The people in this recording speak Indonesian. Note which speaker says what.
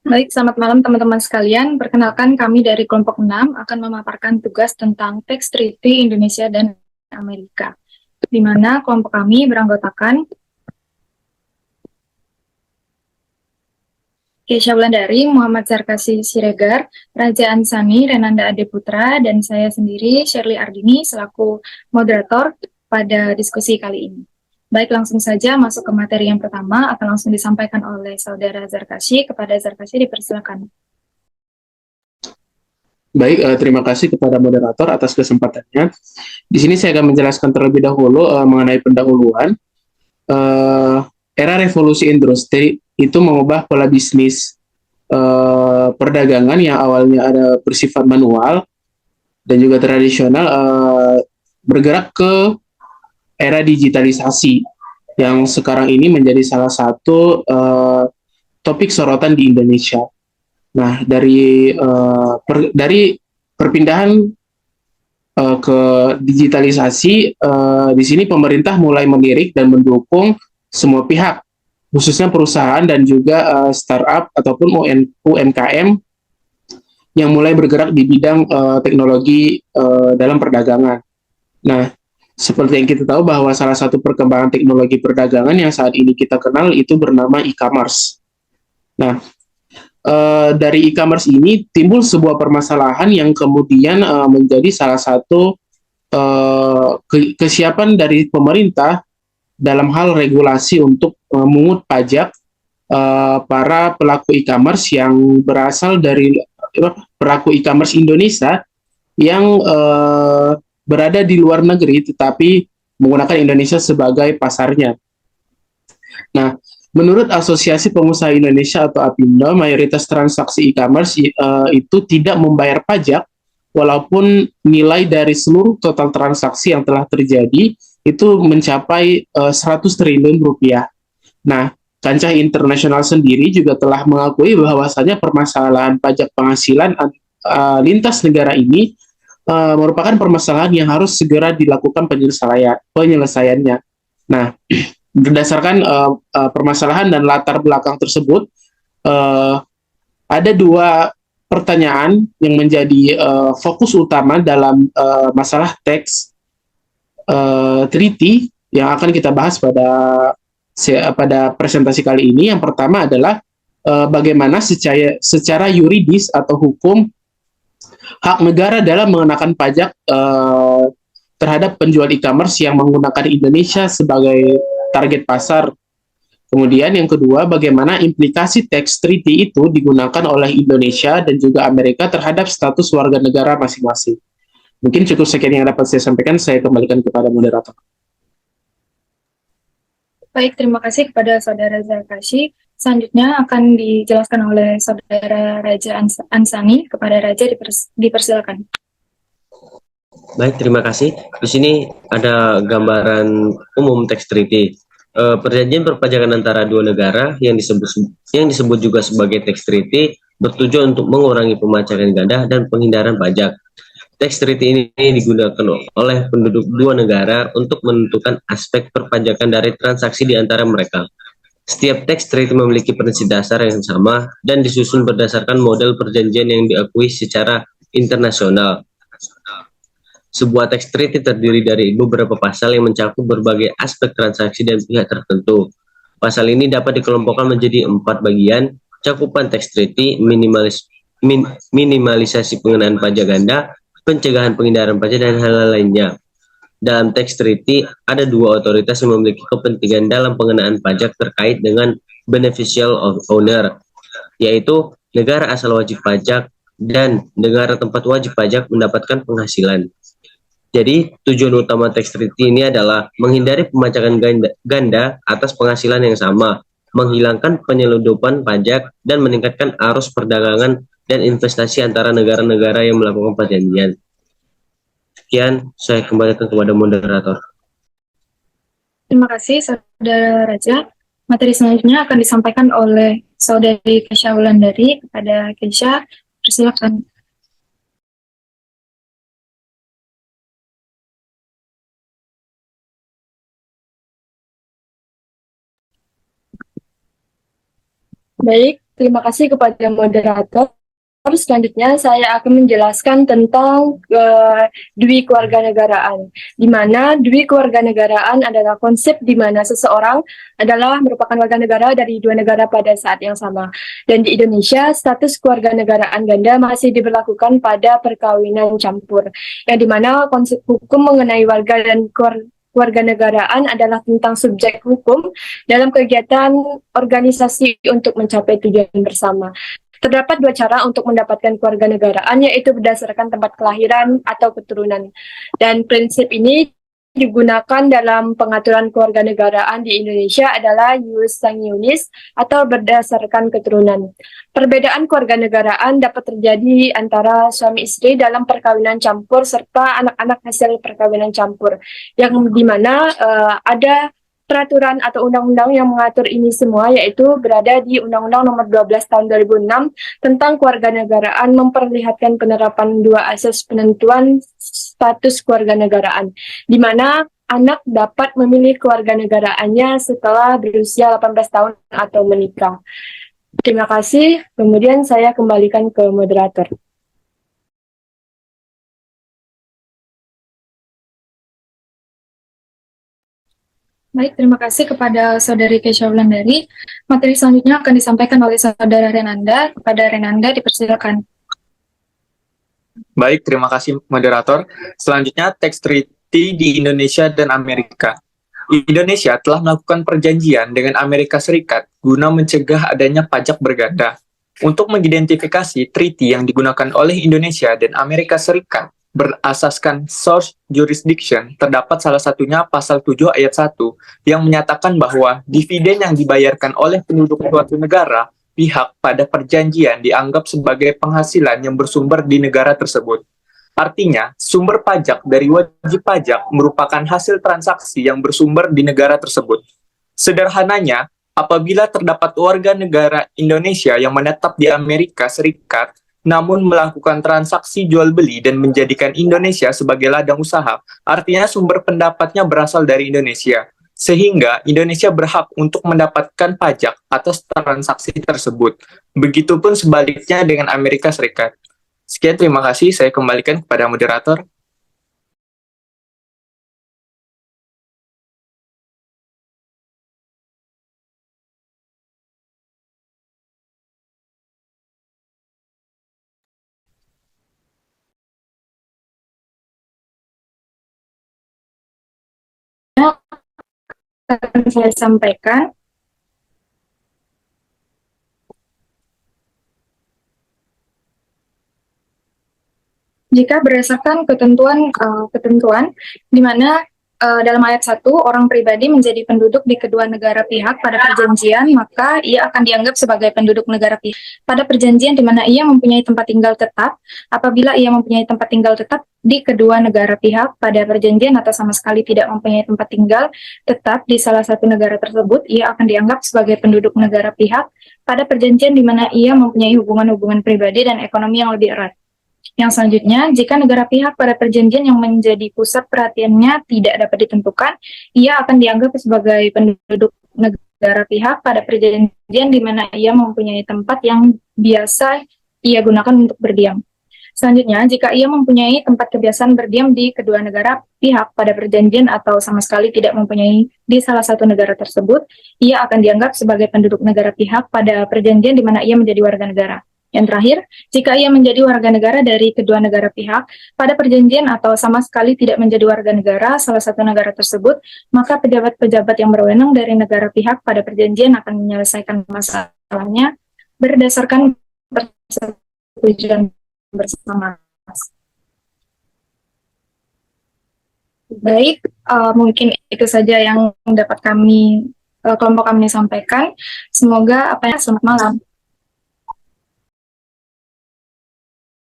Speaker 1: Baik, selamat malam teman-teman sekalian. Perkenalkan kami dari kelompok 6 akan memaparkan tugas tentang Tax Treaty Indonesia dan Amerika, di mana kelompok kami beranggotakan Keisha Wulandari, Muhammad Zarkasi Siregar, Raja Ansani, Renanda Adeputra, dan saya sendiri, Shirley Ardini, selaku moderator pada diskusi kali ini. Baik, langsung saja masuk ke materi yang pertama, akan langsung disampaikan oleh Saudara Zarkasi. Kepada Zarkasi, dipersilakan.
Speaker 2: Baik, terima kasih kepada moderator atas kesempatannya. Di sini saya akan menjelaskan terlebih dahulu mengenai pendahuluan. Uh, Era revolusi industri itu mengubah pola bisnis perdagangan yang awalnya ada bersifat manual dan juga tradisional, bergerak ke era digitalisasi yang sekarang ini menjadi salah satu topik sorotan di Indonesia. Nah, dari perpindahan ke digitalisasi, di sini pemerintah mulai melirik dan mendukung semua pihak, khususnya perusahaan dan juga startup ataupun UMKM yang mulai bergerak di bidang teknologi dalam perdagangan. Nah, seperti yang kita tahu bahwa salah satu perkembangan teknologi perdagangan yang saat ini kita kenal itu bernama e-commerce. Nah, dari e-commerce ini timbul sebuah permasalahan yang kemudian menjadi salah satu kesiapan dari pemerintah dalam hal regulasi untuk memungut pajak para pelaku e-commerce yang berasal dari pelaku e-commerce Indonesia yang berada di luar negeri tetapi menggunakan Indonesia sebagai pasarnya. Nah, menurut Asosiasi Pengusaha Indonesia atau APindo, mayoritas transaksi e-commerce itu tidak membayar pajak walaupun nilai dari seluruh total transaksi yang telah terjadi itu mencapai 100 triliun rupiah. Nah, kancah internasional sendiri juga telah mengakui bahwasanya permasalahan pajak penghasilan lintas negara ini merupakan permasalahan yang harus segera dilakukan penyelesaiannya. Nah, berdasarkan permasalahan dan latar belakang tersebut, uh, ada dua pertanyaan yang menjadi fokus utama dalam masalah teks treaty yang akan kita bahas pada presentasi kali ini. Yang pertama adalah bagaimana secara yuridis atau hukum hak negara dalam mengenakan pajak terhadap penjual e-commerce yang menggunakan Indonesia sebagai target pasar. Kemudian yang kedua, bagaimana implikasi tax treaty itu digunakan oleh Indonesia dan juga Amerika terhadap status warga negara masing-masing. Mungkin cukup sekian yang dapat saya sampaikan, saya kembalikan kepada moderator.
Speaker 1: Baik, terima kasih kepada Saudara Zarkasi. Selanjutnya akan dijelaskan oleh Saudara Raja Ansani. Kepada Raja dipersilakan.
Speaker 3: Baik, terima kasih. Di sini ada gambaran umum tax treaty. Perjanjian perpajakan antara dua negara yang disebut juga sebagai tax treaty bertujuan untuk mengurangi pemajakan ganda dan penghindaran pajak. Tax treaty ini digunakan oleh penduduk dua negara untuk menentukan aspek perpajakan dari transaksi di antara mereka. Setiap tax treaty memiliki prinsip dasar yang sama dan disusun berdasarkan model perjanjian yang diakui secara internasional. Sebuah tax treaty terdiri dari beberapa pasal yang mencakup berbagai aspek transaksi dan pihak tertentu. Pasal ini dapat dikelompokkan menjadi 4 bagian: cakupan tax treaty, minimalisasi pengenaan pajak ganda, pencegahan penghindaran pajak, dan hal-hal lainnya. Dalam tax treaty, ada dua otoritas yang memiliki kepentingan dalam pengenaan pajak terkait dengan beneficial owner, yaitu negara asal wajib pajak dan negara tempat wajib pajak mendapatkan penghasilan. Jadi, tujuan utama tax treaty ini adalah menghindari pemajakan ganda atas penghasilan yang sama, menghilangkan penyeludupan pajak, dan meningkatkan arus perdagangan dan investasi antara negara-negara yang melakukan perjanjian. Sekian, saya kembalikan kepada moderator.
Speaker 1: Terima kasih, Saudara Raja. Materi selanjutnya akan disampaikan oleh Saudari Keisha Wulandari. Kepada Keisha, persilakan. Baik,
Speaker 4: terima kasih kepada moderator. Selanjutnya saya akan menjelaskan tentang dui kewarganegaraan, di mana dui kewarganegaraan adalah konsep di mana seseorang adalah merupakan warga negara dari dua negara pada saat yang sama. Dan di Indonesia, status kewarganegaraan ganda masih diberlakukan pada perkawinan campur, yang di mana konsep hukum mengenai warga dan kewarganegaraan adalah tentang subjek hukum dalam kegiatan organisasi untuk mencapai tujuan bersama. Terdapat dua cara untuk mendapatkan kewarganegaraan, yaitu berdasarkan tempat kelahiran atau keturunan. Dan prinsip ini digunakan dalam pengaturan kewarganegaraan di Indonesia adalah ius sanguinis atau berdasarkan keturunan. Perbedaan kewarganegaraan dapat terjadi antara suami istri dalam perkawinan campur serta anak-anak hasil perkawinan campur, yang dimana ada peraturan atau undang-undang yang mengatur ini semua, yaitu berada di Undang-Undang Nomor 12 Tahun 2006 tentang kewarganegaraan, memperlihatkan penerapan dua asas penentuan status kewarganegaraan, di mana anak dapat memilih kewarganegaraannya setelah berusia 18 tahun atau menikah. Terima kasih. Kemudian saya kembalikan ke moderator.
Speaker 1: Baik, terima kasih kepada Saudari Kesha Wulandari. Materi selanjutnya akan disampaikan oleh Saudara Renanda. Kepada Renanda, dipersilakan.
Speaker 5: Baik, terima kasih moderator. Selanjutnya, teks treaty di Indonesia dan Amerika. Indonesia telah melakukan perjanjian dengan Amerika Serikat guna mencegah adanya pajak berganda. Untuk mengidentifikasi treaty yang digunakan oleh Indonesia dan Amerika Serikat berasaskan source jurisdiction, terdapat salah satunya pasal 7 ayat 1 yang menyatakan bahwa dividen yang dibayarkan oleh penduduk suatu negara pihak pada perjanjian dianggap sebagai penghasilan yang bersumber di negara tersebut. Artinya, sumber pajak dari wajib pajak merupakan hasil transaksi yang bersumber di negara tersebut. Sederhananya, apabila terdapat warga negara Indonesia yang menetap di Amerika Serikat namun melakukan transaksi jual beli dan menjadikan Indonesia sebagai ladang usaha, artinya sumber pendapatnya berasal dari Indonesia, sehingga Indonesia berhak untuk mendapatkan pajak atas transaksi tersebut. Begitupun sebaliknya dengan Amerika Serikat. Sekian, terima kasih. Saya kembalikan kepada moderator.
Speaker 1: Akan saya sampaikan. Jika berdasarkan ketentuan di mana dalam ayat 1, orang pribadi menjadi penduduk di kedua negara pihak pada perjanjian, maka ia akan dianggap sebagai penduduk negara pihak. Pada perjanjian di mana ia mempunyai tempat tinggal tetap, apabila ia mempunyai tempat tinggal tetap di kedua negara pihak pada perjanjian atau sama sekali tidak mempunyai tempat tinggal tetap di salah satu negara tersebut, ia akan dianggap sebagai penduduk negara pihak pada perjanjian di mana ia mempunyai hubungan-hubungan pribadi dan ekonomi yang lebih erat. Yang selanjutnya, jika negara pihak pada perjanjian yang menjadi pusat perhatiannya tidak dapat ditentukan, ia akan dianggap sebagai penduduk negara pihak pada perjanjian di mana ia mempunyai tempat yang biasa ia gunakan untuk berdiam. Selanjutnya, jika ia mempunyai tempat kebiasaan berdiam di kedua negara pihak pada perjanjian atau sama sekali tidak mempunyai di salah satu negara tersebut, ia akan dianggap sebagai penduduk negara pihak pada perjanjian di mana ia menjadi warga negara. Yang terakhir, jika ia menjadi warga negara dari kedua negara pihak pada perjanjian atau sama sekali tidak menjadi warga negara salah satu negara tersebut, maka pejabat-pejabat yang berwenang dari negara pihak pada perjanjian akan menyelesaikan masalahnya berdasarkan persetujuan bersama. Baik, mungkin itu saja yang dapat kelompok kami sampaikan. Semoga selamat malam.